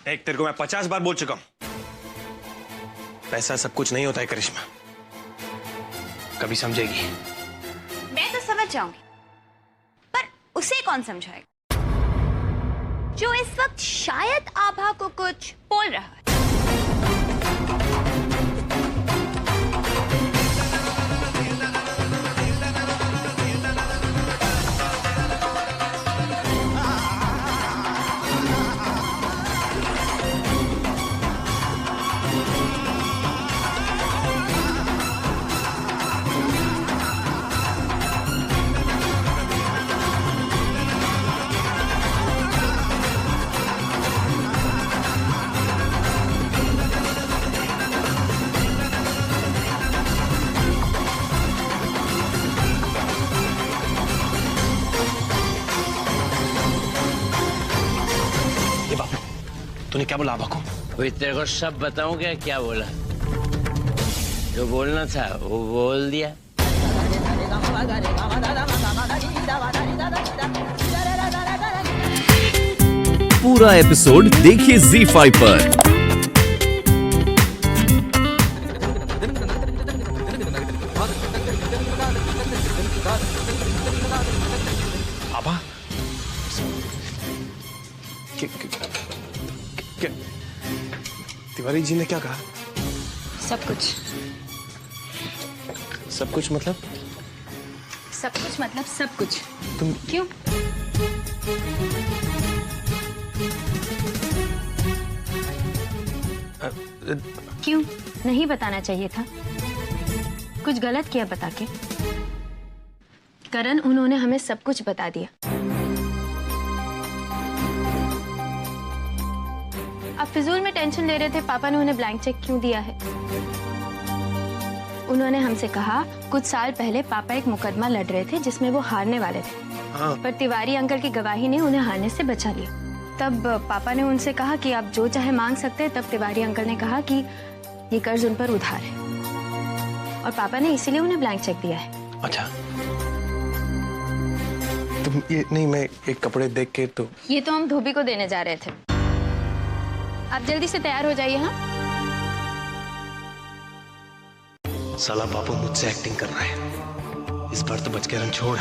एक तेरे को मैं 50 बार बोल चुका हूं, पैसा सब कुछ नहीं होता है करिश्मा, कभी समझेगी। मैं तो समझ जाऊंगी, पर उसे कौन समझाएगा जो इस वक्त शायद आभा को कुछ बोल रहा है। तूने क्या बोला आभा को? वही तेरे को सब बताऊं क्या क्या बोला? जो बोलना था वो बोल दिया। पूरा एपिसोड देखिए ZEE5 पर। आभा क्या तिवारी जी ने क्या कहा? सब कुछ। सब कुछ मतलब? सब कुछ मतलब सब कुछ। तुम क्यों? क्यों नहीं बताना चाहिए था? कुछ गलत किया बता के? करण, उन्होंने हमें सब कुछ बता दिया। आप फिजूल में टेंशन ले रहे थे पापा ने उन्हें ब्लैंक चेक क्यों दिया है। उन्होंने हमसे कहा कुछ साल पहले पापा एक मुकदमा लड़ रहे थे जिसमें वो हारने वाले थे। हाँ। पर तिवारी अंकल की गवाही ने उन्हें हारने से बचा लिया। तब पापा ने उनसे कहा कि आप जो चाहे मांग सकते हैं। तब तिवारी अंकल ने कहा कि ये कर्ज उन पर उधार है और पापा ने इसीलिए उन्हें ब्लैंक चेक दिया है। अच्छा, तुम ये नहीं, मैं एक कपड़े देख के तो ये तो हम धोबी को देने जा रहे थे। आप जल्दी से तैयार हो जाइए। हाँ, साला बापू मुझसे एक्टिंग कर रहा है। इस बार तो बच के रन छोड़,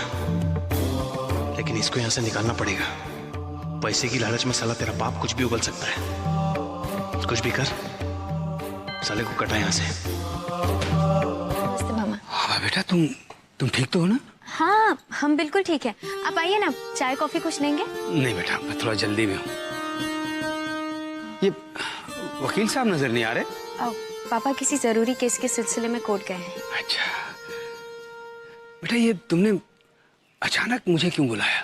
लेकिन इसको यहाँ से निकालना पड़ेगा। पैसे की लालच में साला तेरा बाप कुछ भी उगल सकता है। कुछ भी कर, साले को कटा यहाँ से। नमस्ते मामा। हाँ बेटा, तुम ठीक तो हो ना? हाँ, हम बिल्कुल ठीक है। आप आइए ना, चाय कॉफी कुछ लेंगे? नहीं बेटा, मैं थोड़ा जल्दी में हूँ। ये वकील साहब नजर नहीं आ रहे? पापा किसी जरूरी केस के सिलसिले में कोर्ट गए हैं। अच्छा बेटा, ये तुमने अचानक मुझे क्यों बुलाया?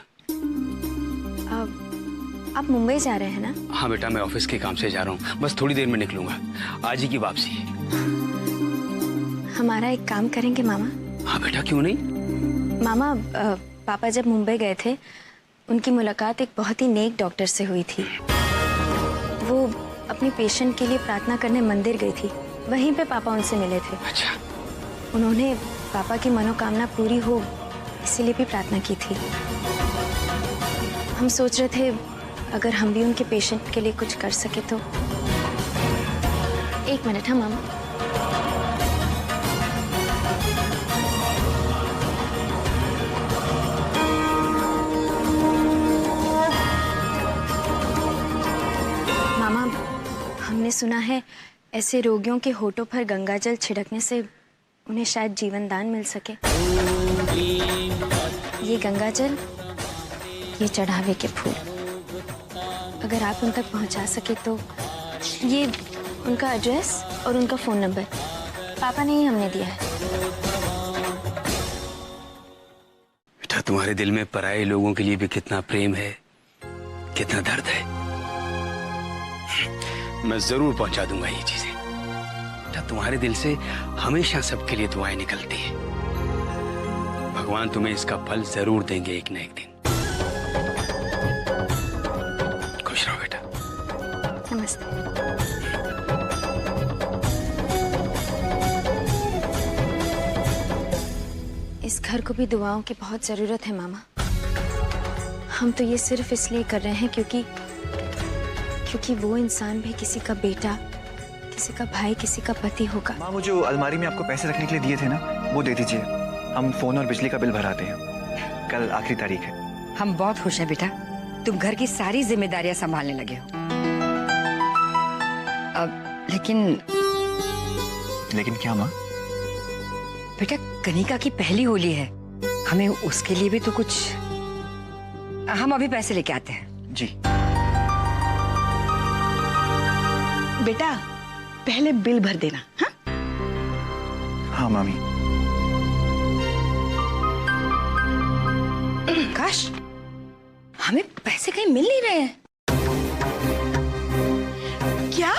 आप मुंबई जा रहे हैं ना? हाँ बेटा, मैं ऑफिस के काम से जा रहा हूँ, बस थोड़ी देर में निकलूंगा। आज ही की वापसी है। हमारा एक काम करेंगे मामा? हाँ बेटा, क्यों नहीं? मामा, पापा जब मुंबई गए थे उनकी मुलाकात एक बहुत ही नेक डॉक्टर से हुई थी। वो अपने पेशेंट के लिए प्रार्थना करने मंदिर गई थी, वहीं पे पापा उनसे मिले थे। अच्छा। उन्होंने पापा की मनोकामना पूरी हो इसीलिए भी प्रार्थना की थी। हम सोच रहे थे अगर हम भी उनके पेशेंट के लिए कुछ कर सके तो। एक मिनट। हाँ मामा। मामा, हमने सुना है ऐसे रोगियों के होठों पर गंगाजल छिड़कने से उन्हें शायद जीवन दान मिल सके। ये गंगाजल, ये चढ़ावे के फूल, अगर आप उन तक पहुंचा सके तो। ये उनका एड्रेस और उनका फोन नंबर पापा ने ही हमने दिया है। बेटा, तुम्हारे दिल में पराये लोगों के लिए भी कितना प्रेम है, कितना दर्द है। मैं जरूर पहुंचा दूंगा ये चीजें। बेटा, तुम्हारे दिल से हमेशा सबके लिए दुआएं निकलती हैं। भगवान तुम्हें इसका फल जरूर देंगे एक न एक दिन। खुश रहो बेटा। नमस्ते। इस घर को भी दुआओं की बहुत जरूरत है मामा। हम तो ये सिर्फ इसलिए कर रहे हैं क्योंकि क्योंकि वो इंसान भी किसी का बेटा, किसी का भाई, किसी का पति होगा। माँ, वो जो अलमारी में आपको पैसे रखने के लिए दिए थे ना, वो दे दीजिए। हम फोन और बिजली का बिल भराते हैं। कल आखिरी तारीख है। हम बहुत खुश हैं बेटा, तुम घर की सारी जिम्मेदारियां संभालने लगे हो। अब लेकिन क्या माँ? बेटा, कनिका की पहली होली है, हमें उसके लिए भी तो कुछ। हम अभी पैसे लेके आते हैं। जी। बेटा पहले बिल भर देना। हाँ हाँ मामी। काश हमें पैसे कहीं मिल नहीं रहे हैं। क्या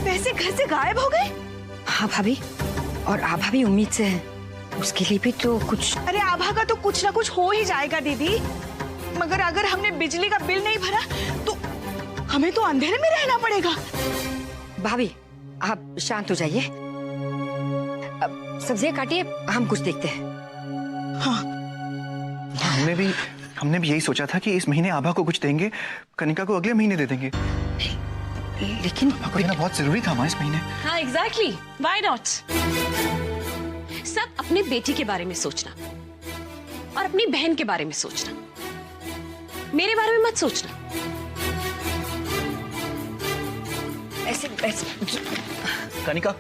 पैसे घर से गायब हो गए? हाँ भाभी, और आभा भी उम्मीद से है, उसके लिए भी तो कुछ। अरे आभा का तो कुछ ना कुछ हो ही जाएगा दीदी, मगर अगर हमने बिजली का बिल नहीं भरा तो हमें तो अंधेरे में रहना पड़ेगा। भाभी आप शांत हो जाइए, अब सब्जियां काटिए, हम कुछ देखते हैं। हाँ हमने भी यही सोचा था कि इस महीने आभा को कुछ देंगे, कनिका को अगले महीने दे देंगे। लेकिन आपको देना बहुत जरूरी था माँ इस महीने। हाँ एग्जैक्टली, व्हाई नॉट। सब अपने बेटी के बारे में सोचना और अपनी बहन के बारे में सोचना, मेरे बारे में मत सोचना। ऐसे कनिका,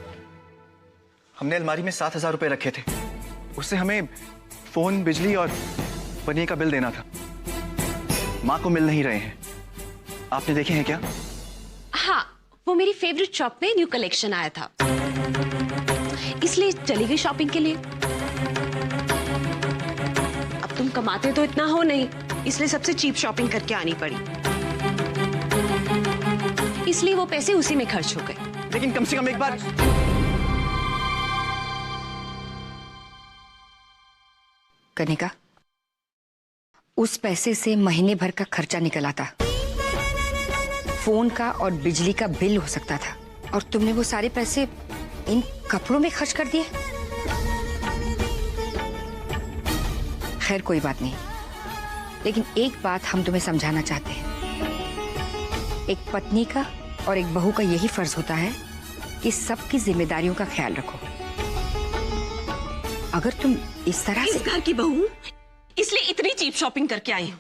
हमने अलमारी में 7,000 रुपए रखे थे, उससे हमें फोन, बिजली और पनीर का बिल देना था। माँ को मिल नहीं रहे हैं, आपने देखे हैं क्या? हाँ, वो मेरी फेवरेट शॉप में न्यू कलेक्शन आया था, इसलिए चली गई शॉपिंग के लिए। अब तुम कमाते तो इतना हो नहीं, इसलिए सबसे चीप शॉपिंग करके आनी पड़ी, इसलिए वो पैसे उसी में खर्च हो गए। लेकिन कम से कम एक बार। कनिका, उस पैसे से महीने भर का खर्चा निकल आता, फोन का और बिजली का बिल हो सकता था, और तुमने वो सारे पैसे इन कपड़ों में खर्च कर दिए। खैर कोई बात नहीं, लेकिन एक बात हम तुम्हें समझाना चाहते हैं। एक पत्नी का और एक बहू का यही फर्ज होता है कि सबकी जिम्मेदारियों का ख्याल रखो। अगर तुम इस तरह से। इस घर की बहू इसलिए इतनी चीप शॉपिंग करके आई हूँ।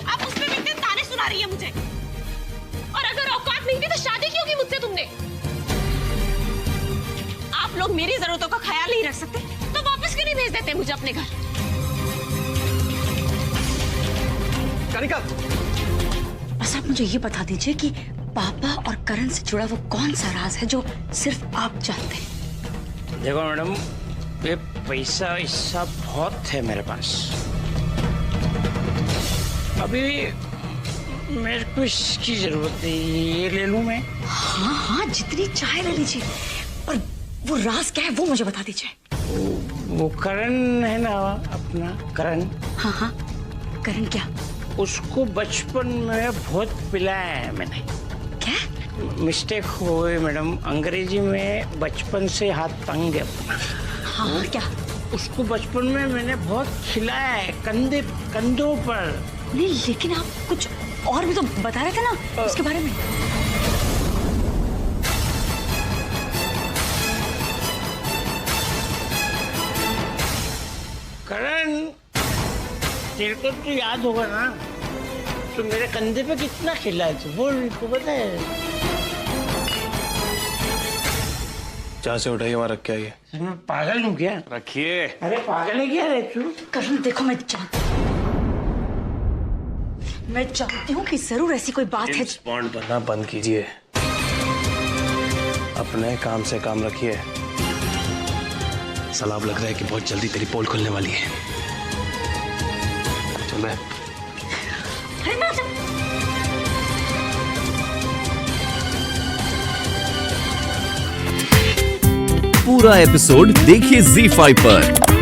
अब उसमें भी इतने ताने सुना रही है मुझे, और अगर औकात नहीं थी तो शादी क्यों की मुझसे तुमने? आप लोग मेरी जरूरतों का ख्याल नहीं रख सकते तो वापस क्यों नहीं भेज देते मुझे अपने घर? कनिका, बस आप मुझे ये बता दीजिए कि पापा और करण से जुड़ा वो कौन सा राज है जो सिर्फ आप जानते हैं? देखो मैडम, ये पैसा वैसा बहुत है मेरे पास, अभी मेरे को इसकी जरूरत है, ये ले लूं मैं? हाँ हाँ, जितनी चाहे ले लीजिए, पर वो राज क्या है वो मुझे बता दीजिए। वो करण है ना अपना, करण। हाँ हाँ, करण क्या? उसको बचपन में बहुत पिलाया है मैंने। क्या? मिस्टेक हो गई मैडम, अंग्रेजी में बचपन से हाथ तंग है अपना। हाँ क्या? उसको बचपन में मैंने बहुत खिलाया है, कंधों पर। नहीं, लेकिन आप कुछ और भी तो बता रहे थे ना उसके बारे में। करण, तेरे को तो याद होगा ना, तो मेरे कंधे पे कितना खिलाया तू, बोल को पता है? जहाँ से उठाइए वहाँ रख के आइए। मैं पागल हूँ क्या? रखिए। अरे पागल है क्या रे तू? करण देखो, मैं जानती हूँ कि जरूर ऐसी कोई बात है। रिस्पॉन्ड करना बंद कीजिए, अपने काम से काम रखिए। सलाब लग रहा है कि बहुत जल्दी तेरी पोल खुलने वाली है। चल बे। अरे मैं पूरा एपिसोड देखिए ZEE5 पर।